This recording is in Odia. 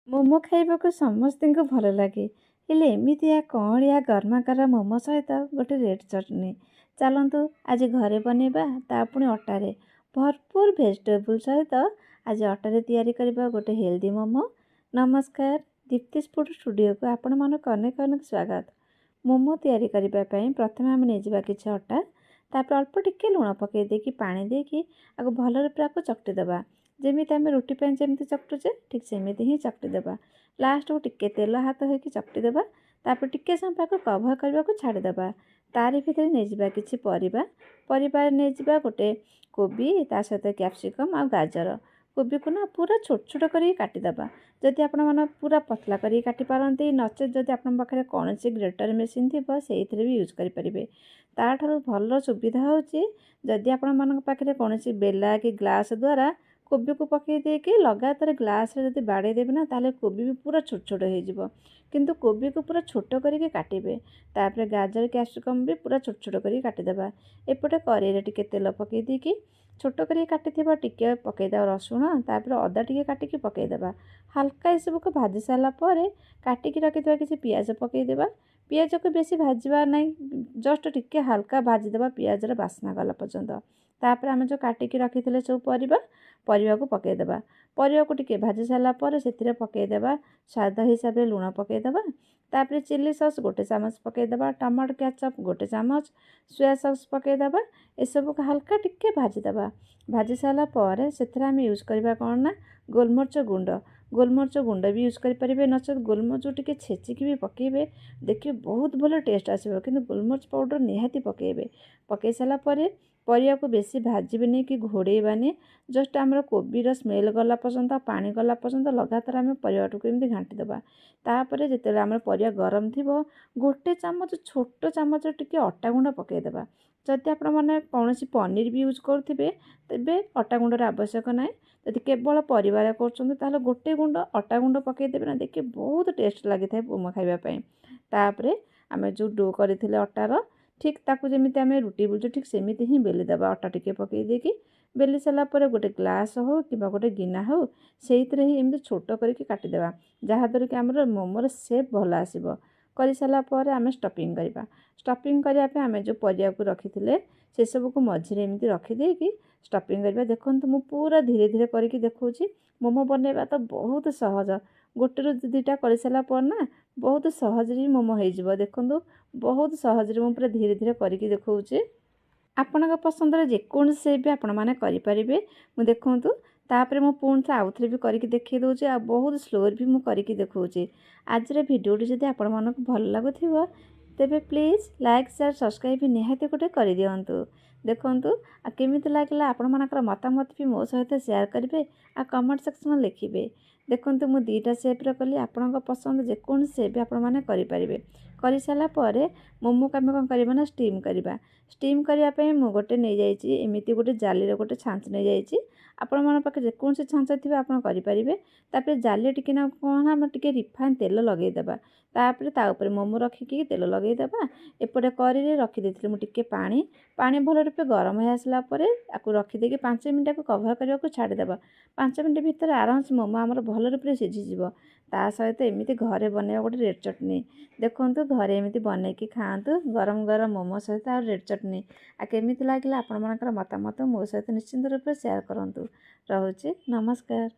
ମୋମୋ ଖାଇବାକୁ ସମସ୍ତଙ୍କୁ ଭଲ ଲାଗେ, ହେଲେ ଏମିତିଆ କଅଁଳିଆ ଗରମାଗରମ ମୋମୋ ସହିତ ଗୋଟେ ରେଡ୍ ଚଟନି। ଚାଲନ୍ତୁ ଆଜି ଘରେ ବନେଇବା, ତା ପୁଣି ଅଟାରେ। ଭରପୁର ଭେଜିଟେବୁଲ ସହିତ ଆଜି ଅଟାରେ ତିଆରି କରିବା ଗୋଟେ ହେଲ୍ଦି ମୋମୋ। ନମସ୍କାର, ଦୀପ୍ତିସ୍ ଫୁଡ୍ ଷ୍ଟୁଡ଼ିଓକୁ ଆପଣମାନଙ୍କୁ ଅନେକ ଅନେକ ସ୍ୱାଗତ। ମୋମୋ ତିଆରି କରିବା ପାଇଁ ପ୍ରଥମେ ଆମେ ନେଇଯିବା କିଛି ଅଟା, ତାପରେ ଅଳ୍ପ ଟିକେ ଲୁଣ ପକାଇ ଦେଇକି ପାଣି ଦେଇକି ଆକୁ ଭଲରେ ପୁରା ଚକଟି ଦେବା। ଯେମିତି ଆମେ ରୁଟି ପାଇଁ ଯେମିତି ଚକଟୁଛେ ଠିକ୍ ସେମିତି ହିଁ ଚକଟି ଦେବା। ଲାଷ୍ଟକୁ ଟିକେ ତେଲ ହାତ ହେଇକି ଚକଟି ଦେବା। ତାପରେ ଟିକେ ସମୟ ପାଖକୁ କଭର କରିବାକୁ ଛାଡ଼ିଦେବା। ତାରି ଭିତରେ ନେଇଯିବା କିଛି ପରିବା ନେଇଯିବା ଗୋଟେ କୋବି, ତା ସହିତ କ୍ୟାପ୍ସିକମ୍ ଆଉ ଗାଜର। କୋବିକୁ ନା ପୁରା ଛୋଟ ଛୋଟ କରିକି କାଟିଦେବା। ଯଦି ଆପଣମାନେ ପୁରା ପତଳା କରିକି କାଟିପାରନ୍ତି, ନଚେତ୍ ଯଦି ଆପଣଙ୍କ ପାଖରେ କୌଣସି ଗ୍ରେଟର ମେସିନ୍ ଥିବ ସେଇଥିରେ ବି ୟୁଜ୍ କରିପାରିବେ। ତାଠାରୁ ଭଲ ସୁବିଧା ହେଉଛି ଯଦି ଆପଣମାନଙ୍କ ପାଖରେ କୌଣସି ବେଲା କି ଗ୍ଲାସ୍ ଦ୍ୱାରା କୋବିକୁ ପକାଇ ଦେଇକି ଲଗାତାର ଗ୍ଲାସ୍ରେ ଯଦି ବାଡ଼େଇ ଦେବେ ନା, ତାହେଲେ କୋବି ବି ପୁରା ଛୋଟ ଛୋଟ ହେଇଯିବ। କିନ୍ତୁ କୋବିକୁ ପୁରା ଛୋଟ କରିକି କାଟିବେ। ତାପରେ ଗାଜର କ୍ୟାପ୍ସିକମ୍ ବି ପୁରା ଛୋଟ ଛୋଟ କରିକି କାଟିଦେବା। ଏପଟେ କଡ଼େଇରେ ଟିକେ ତେଲ ପକାଇ ଦେଇକି ଛୋଟ କରିକି କାଟିଥିବା ଟିକେ ପକାଇଦେବା ରସୁଣ, ତାପରେ ଅଦା ଟିକେ କାଟିକି ପକାଇଦେବା। ହାଲକା ଏସବୁକୁ ଭାଜି ସାରିଲା ପରେ କାଟିକି ରଖିଥିବା କିଛି ପିଆଜ ପକାଇଦେବା। ପିଆଜକୁ ବେଶୀ ଭାଜିବା ନାହିଁ, ଜଷ୍ଟ ଟିକେ ହାଲକା ଭାଜିଦେବା ପିଆଜର ବାସ୍ନା ଗଲା ପର୍ଯ୍ୟନ୍ତ। ତାପରେ ଆମେ ଯେଉଁ କାଟିକି ରଖିଥିଲେ ସବୁ ପରିବାକୁ ପକାଇଦେବା। ପରିବାକୁ ଟିକେ ଭାଜି ସାରିଲା ପରେ ସେଥିରେ ପକାଇଦେବା ସ୍ୱାଦ ହିସାବରେ ଲୁଣ ପକାଇଦେବା। ତାପରେ ଚିଲି ସସ୍ ଗୋଟେ ଚାମଚ ପକାଇଦେବା, ଟମାଟୋ କ୍ୟାଚପ୍ ଗୋଟେ ଚାମଚ, ସୋୟା ସସ୍ ପକାଇଦେବା। ଏସବୁକୁ ହାଲକା ଟିକେ ଭାଜିଦେବା। ଭାଜି ସାରିଲା ପରେ ସେଥିରେ ଆମେ ୟୁଜ୍ କରିବା କ'ଣ ନା ଗୋଲମରିଚ ଗୁଣ୍ଡ। ଗୋଲମରିଚ ଗୁଣ୍ଡ ବି ୟୁଜ୍ କରିପାରିବେ, ନଚେତ୍ ଗୋଲମରିଚ ଟିକେ ଛେଚିକି ବି ପକାଇବେ, ଦେଖିବେ ବହୁତ ଭଲ ଟେଷ୍ଟ ଆସିବ। କିନ୍ତୁ ଗୋଲମରିଚ ପାଉଡ଼ର ନିହାତି ପକାଇବେ। ପକାଇ ସାରିଲା ପରେ ପରିବାକୁ ବେଶୀ ଭାଜିବେନି କି ଘୋଡ଼େଇବାନି, ଜଷ୍ଟ ଆମର କୋବିର ସ୍ମେଲ୍ ଗଲା ପର୍ଯ୍ୟନ୍ତ, ପାଣି ଗଲା ପର୍ଯ୍ୟନ୍ତ ଲଗାତାର ଆମେ ପରିବାଟାକୁ ଏମିତି ଘାଣ୍ଟି ଦେବା। ତାପରେ ଯେତେବେଳେ ଆମର ପରିବା ଗରମ ଥିବ, ଗୋଟେ ଚାମଚ ଛୋଟ ଚାମଚରେ ଟିକେ ଅଟା ଗୁଣ୍ଡ ପକାଇଦେବା। ଯଦି ଆପଣମାନେ କୌଣସି ପନିର ବି ୟୁଜ୍ କରୁଥିବେ, ତେବେ ଅଟା ଗୁଣ୍ଡର ଆବଶ୍ୟକ ନାହିଁ। ଯଦି କେବଳ ପରିବାରେ କରୁଛନ୍ତି ତାହେଲେ ଗୋଟେ ଅଟା ଗୁଣ୍ଡ ପକାଇଦେବେ ନା, ଦେଖିବେ ବହୁତ ଟେଷ୍ଟ ଲାଗିଥାଏ ମୋମୋ ଖାଇବା ପାଇଁ। ତାପରେ ଆମେ ଯେଉଁ ଡୋ କରିଥିଲେ ଅଟାର, ଠିକ୍ ତାକୁ ଯେମିତି ଆମେ ରୁଟି ବେଲୁଛୁ ଠିକ୍ ସେମିତି ହିଁ ବେଲିଦେବା। ଅଟା ଟିକେ ପକାଇ ଦେଇକି ବେଲି ସାରିଲା ପରେ ଗୋଟେ ଗ୍ଲାସ୍ ହେଉ କିମ୍ବା ଗୋଟେ ଗିନା ହେଉ, ସେଇଥିରେ ହିଁ ଏମିତି ଛୋଟ କରିକି କାଟିଦେବା, ଯାହାଦ୍ୱାରା କି ଆମର ମୋମୋର ସେପ୍ ଭଲ ଆସିବ। କରିସାରିଲା ପରେ ଆମେ ଷ୍ଟଫିଂ କରିବା। ଷ୍ଟଫିଂ କରିବା ପାଇଁ ଆମେ ଯେଉଁ ପରିବାକୁ ରଖିଥିଲେ ସେସବୁକୁ ମଝିରେ ଏମିତି ରଖିଦେଇକି ଷ୍ଟଫିଂ କରିବା। ଦେଖନ୍ତୁ ମୁଁ ପୁରା ଧୀରେ ଧୀରେ କରିକି ଦେଖାଉଛି। ମୋମୋ ବନେଇବା ତ ବହୁତ ସହଜ। ଗୋଟେରୁ ଦୁଇଟା କରିସାରିଲା ପରେ ନା ବହୁତ ସହଜରେ ହିଁ ମୋମୋ ହେଇଯିବ। ଦେଖନ୍ତୁ ବହୁତ ସହଜରେ ମୁଁ ପୁରା ଧୀରେ ଧୀରେ କରିକି ଦେଖାଉଛି। ଆପଣଙ୍କ ପସନ୍ଦର ଯେକୌଣସି ସେପ୍ ବି ଆପଣମାନେ କରିପାରିବେ। ମୁଁ ଦେଖନ୍ତୁ ତାପରେ ମୁଁ ପୁଣି ଥରେ ଆଉଥରେ ବି କରିକି ଦେଖାଇ ଦେଉଛି, ଆଉ ବହୁତ ସ୍ଲୋରେ ବି ମୁଁ କରିକି ଦେଖାଉଛି। ଆଜିର ଭିଡ଼ିଓଟି ଯଦି ଆପଣମାନଙ୍କୁ ଭଲ ଲାଗୁଥିବ, ତେବେ ପ୍ଲିଜ୍ ଲାଇକ୍ ସେୟାର ସବସ୍କ୍ରାଇବ୍ ନିହାତି ଗୋଟେ କରିଦିଅନ୍ତୁ। ଦେଖନ୍ତୁ ଆଉ କେମିତି ଲାଗିଲା ଆପଣମାନଙ୍କର ମତାମତ ବି ମୋ ସହିତ ସେୟାର କରିବେ, ଆଉ କମେଣ୍ଟ ସେକ୍ସନରେ ଲେଖିବେ। ଦେଖନ୍ତୁ ମୁଁ ଦୁଇଟା ସେପ୍ରେ କଲି, ଆପଣଙ୍କ ପସନ୍ଦ ଯେକୌଣସି ସେପ୍ ବି ଆପଣମାନେ କରିପାରିବେ। କରିସାରିଲା ପରେ ମୋମୋକୁ ଆମେ କ'ଣ କରିବା ନା ଷ୍ଟିମ୍ କରିବା। ଷ୍ଟିମ୍ କରିବା ପାଇଁ ମୁଁ ଗୋଟେ ନେଇଯାଇଛି, ଏମିତି ଗୋଟେ ଜାଲିର ଗୋଟେ ଛାଞ୍ଚ ନେଇଯାଇଛି। ଆପଣମାନଙ୍କ ପାଖରେ ଯେକୌଣସି ଛାଞ୍ଚ ଥିବ ଆପଣ କରିପାରିବେ। ତାପରେ ଜାଲି ଟିକେ ନା କ'ଣ ନା ଆମେ ଟିକେ ରିଫାଇନ୍ ତେଲ ଲଗାଇଦେବା। ତାପରେ ତା ଉପରେ ମୋମୋ ରଖିକି ତେଲ ଲଗାଇଦେବା। ଏପଟେ କଢ଼େଇରେ ରଖିଦେଇଥିଲି ମୁଁ ଟିକେ ପାଣି ଭଲ ରୂପେ ଗରମ ହୋଇ ଆସିଲା ପରେ ଆକୁ ରଖିଦେଇକି 5 ମିନିଟ୍ ଆକୁ କଭର କରିବାକୁ ଛାଡ଼ିଦେବା। 5 ମିନିଟ୍ ଭିତରେ ଆରାମସେ ମୋମୋ ଆମର ଭଲ ରୂପରେ ସିଝିଯିବ। ତା ସହିତ ଏମିତି ଘରେ ବନେଇବା ଗୋଟେ ରେଡ୍ ଚଟନି। ଦେଖନ୍ତୁ ଘରେ ଏମିତି ବନେଇକି ଖାଆନ୍ତୁ, ଗରମ ଗରମ ମୋମୋ ସହିତ ଆଉ ରେଡ୍ ଚଟନି। ଆଉ କେମିତି ଲାଗିଲା ଆପଣମାନଙ୍କର ମତାମତ ମୋ ସହିତ ନିଶ୍ଚିନ୍ତ ରୂପେ ସେୟାର କରନ୍ତୁ। ରହୁଛି, ନମସ୍କାର।